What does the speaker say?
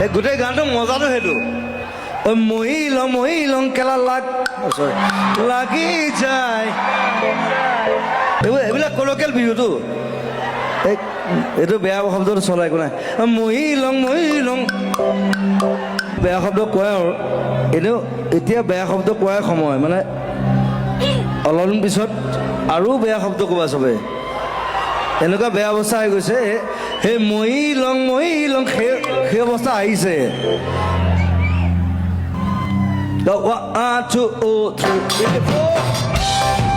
এই গোটেই গানটো মজাটো সেইটো মহি লং কেলা লাগি যায় এইবিলাক কলকিয়েল বিহুটো এইটো বেয়া শব্দটো চলাই একো নাই মহি লং বেয়া শব্দ কয় আৰু এনেও এতিয়া বেয়া শব্দ কোৱাই সময় মানে অলপদিন পিছত আৰু বেয়া শব্দ ক'বা চবে এনেকুৱা বেয়া অৱস্থা হৈ গৈছে সেই মহি লং সেই অৱস্থা আহিছে 1 2 3 4